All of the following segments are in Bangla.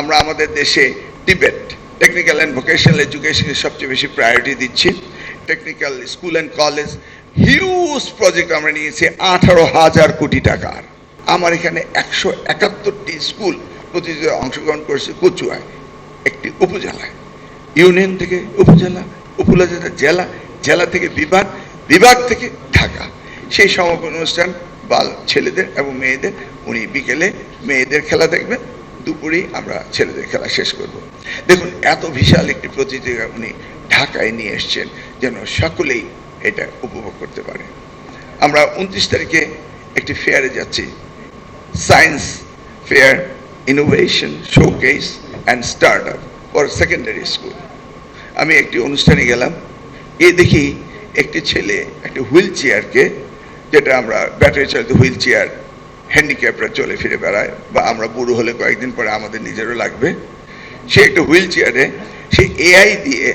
আমরা আমাদের দেশে টিবেট টেকনিক্যাল অ্যান্ড ভোকেশনাল এডুকেশনে সবচেয়ে বেশি প্রায়োরিটি দিচ্ছি। Technical school and college huge project আমরা নিয়েছি 18,000 কোটি টাকার। আমার এখানে 171টি স্কুল প্রতিযোগিতায় অংশগ্রহণ করেছে কচুয়ায়, একটি উপজেলায়, ইউনিয়ন থেকে উপজেলা, উপজেলা জেলা, জেলা থেকে বিভাগ, বিভাগ থেকে ঢাকা। সেই সমাপন অনুষ্ঠান ছেলেদের এবং মেয়েদের, উনি বিকেলে মেয়েদের খেলা দেখবেন, দুপুরেই আমরা ছেলেদের খেলা শেষ করব। দেখুন, এত বিশাল একটি প্রতিযোগিতা উনি ঢাকায় নিয়ে এসছেন যেন সকলেই এটা উপভোগ করতে পারে। আমরা 29 তারিখে একটি ফেয়ারে যাচ্ছি, science fair, innovation showcase and start up for secondary school. আমি একটি অনুষ্ঠানে গেলাম, দেখি একটি ছেলে একটি হুইল চেয়ারকে, যেটা আমরা ব্যাটারি চালিত হুইল চেয়ার হ্যান্ডিক্যাপরা চলে ফিরে বেড়ায়, বা আমরা বুড়ো হলে কয়েকদিন পরে আমাদের নিজেরও লাগবে, সে একটা হুইল চেয়ারে সে এআই দিয়ে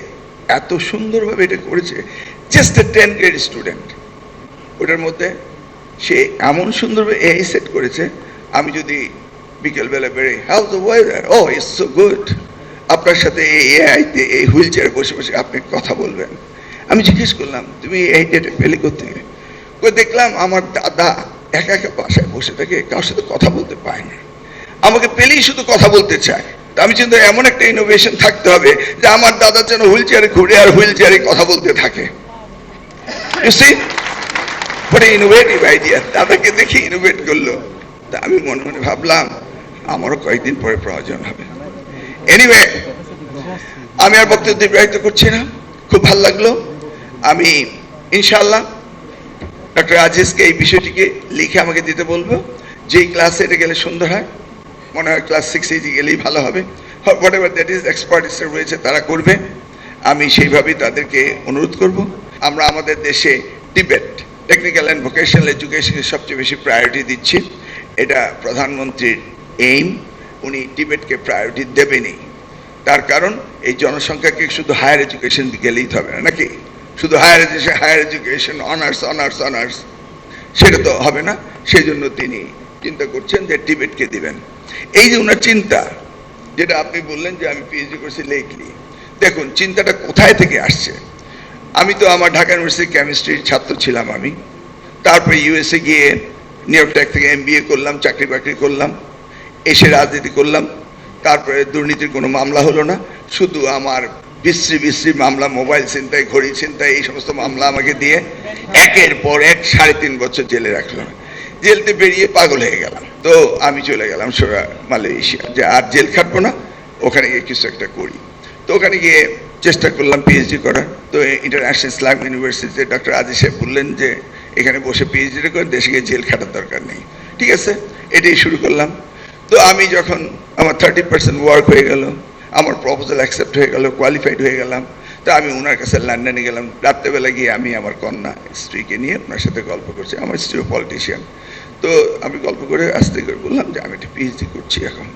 এত সুন্দরভাবে এটা করেছে। জাস্ট এ 10 গ্রেড স্টুডেন্ট, ওটার মধ্যে সে এমন সুন্দরভাবে এআই সেট করেছে, আমি যদি বিকেলবেলা বেরোই, হাউ দ্য ওয়েদার, ও ইটস সো গুড, আপনার সাথে এই এআইতে এই হুইল চেয়ারে বসে বসে আপনি কথা বলবেন। আমি জিজ্ঞেস করলাম, তুমি এই এটা পেলে করতে? দেখলাম আমার দাদা একা একা বাসায় বসে থাকে, কারোর সাথে কথা বলতে পায় না, আমাকে পেলেই শুধু কথা বলতে চায়। তা আমি চিন্তা, এমন একটা ইনোভেশন থাকতে হবে যে আমার দাদা যেন হুইল চেয়ারে ঘুরে আর হুইল চেয়ারে কথা বলতে থাকে। ইনোভেটিভ আইডিয়া, দাদাকে দেখে ইনোভেট করলো। তা আমি মনে মনে ভাবলাম আমারও কয়েকদিন পরে প্রয়োজন হবে। এনিওয়ে, আমি আর বক্তব্য দীর্ঘায়িত করছি না, খুব ভালো লাগলো। আমি ইনশাআল্লাহ ডক্টর আজিজকে এই বিষয়টিকে লিখে আমাকে দিতে বলবো। যেই ক্লাসে এটা গেলে সুন্দর হয়, মনে হয় ক্লাস 6 গেলেই ভালো হবে। What ever that is, expertise রয়েছে তারা করবে, আমি সেইভাবেই তাদেরকে অনুরোধ করব। আমরা আমাদের দেশে টিবেট টেকনিক্যাল অ্যান্ড ভোকেশনাল এডুকেশনে সবচেয়ে বেশি প্রায়োরিটি দিচ্ছি। এটা প্রধানমন্ত্রীর এইম, উনি টিবেটকে প্রায়োরিটি দেবেনই। তার কারণ এই জনসংখ্যাকে শুধু হায়ার এডুকেশন গেলেই হবে না, নাকি শুধু higher education honours honours honours, সেটা তো হবে না। সেই জন্য তিনি চিন্তা করছেন যে টিবেটকে দিবেন। এই যে ওনার চিন্তা, যেটা আপনি বললেন যে আমি পিএইচডি করছি লেটলি, দেখুন চিন্তাটা কোথায় থেকে আসছে। আমি তো আমার ঢাকা ইউনিভার্সিটি কেমিস্ট্রির ছাত্র ছিলাম আমি, তারপরে ইউএসএ গিয়ে নিউ ইয়র্ক টেক থেকে MBA করলাম, চাকরি বাকরি করলাম, এসে রাজনীতি করলাম। তারপরে দুর্নীতির কোনো মামলা হলো না, শুধু আমার বিশ্রী মামলা, মোবাইল ছিনতাই, ঘড়ি ছিনতাই, এই সমস্ত মামলা আমাকে দিয়ে একের পর এক 3.5 বছর জেলে রাখলো। জেলতে বেরিয়ে পাগল হয়ে গেলাম, তো আমি চলে গেলাম মালয়েশিয়া, যে আর জেল খাটবো না, ওখানে গিয়ে কিছু একটা করি। তো ওখানে গিয়ে চেষ্টা করলাম পিএইচডি করার। তো ইন্টারন্যাশনাল ইসলাম ইউনিভার্সিটিতে ডক্টর আজিজ সাহেব বললেন যে এখানে বসে পিএইচডি করে, দেশে গিয়ে জেল খাটার দরকার নেই। ঠিক আছে, এটাই শুরু করলাম। তো আমি যখন আমার 30% ওয়ার্ক হয়ে গেল, আমার প্রপোজাল অ্যাকসেপ্ট হয়ে গেল, কোয়ালিফাইড হয়ে গেলাম, তো আমি ওনার কাছে লন্ডনে গেলাম। রাত্রেবেলা গিয়ে আমি আমার কন্যা স্ত্রীকে নিয়ে ওনার সাথে গল্প করছি। আমার স্ত্রীও পলিটিশিয়ান। তো আমি গল্প করে আস্তে করে বললাম যে আমি একটা পিএইচডি করছি এখন।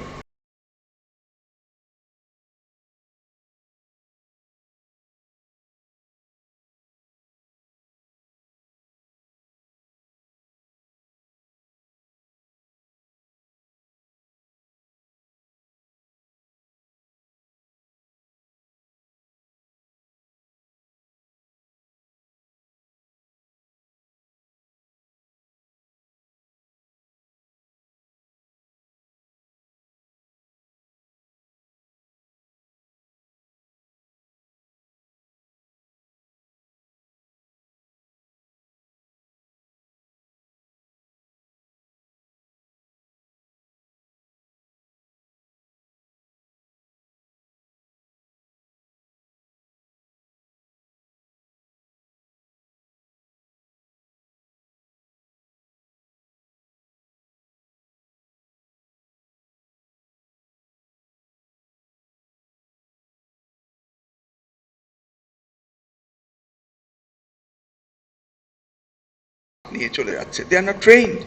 নিয়ে চলে যাচ্ছে, দে আর নট ট্রেইনড,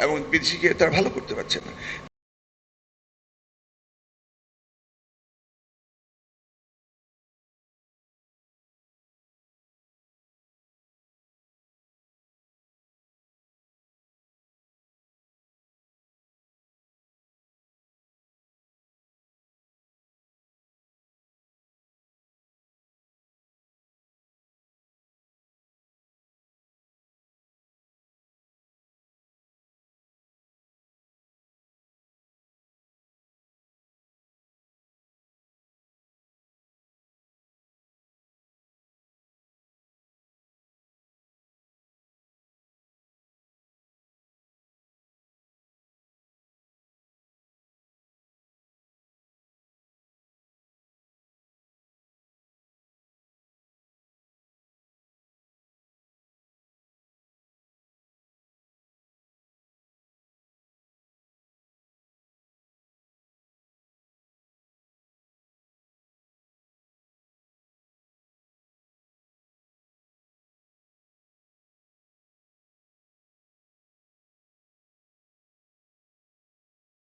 এবং বিদেশি গিয়ে তারা ভালো করতে পারছে না।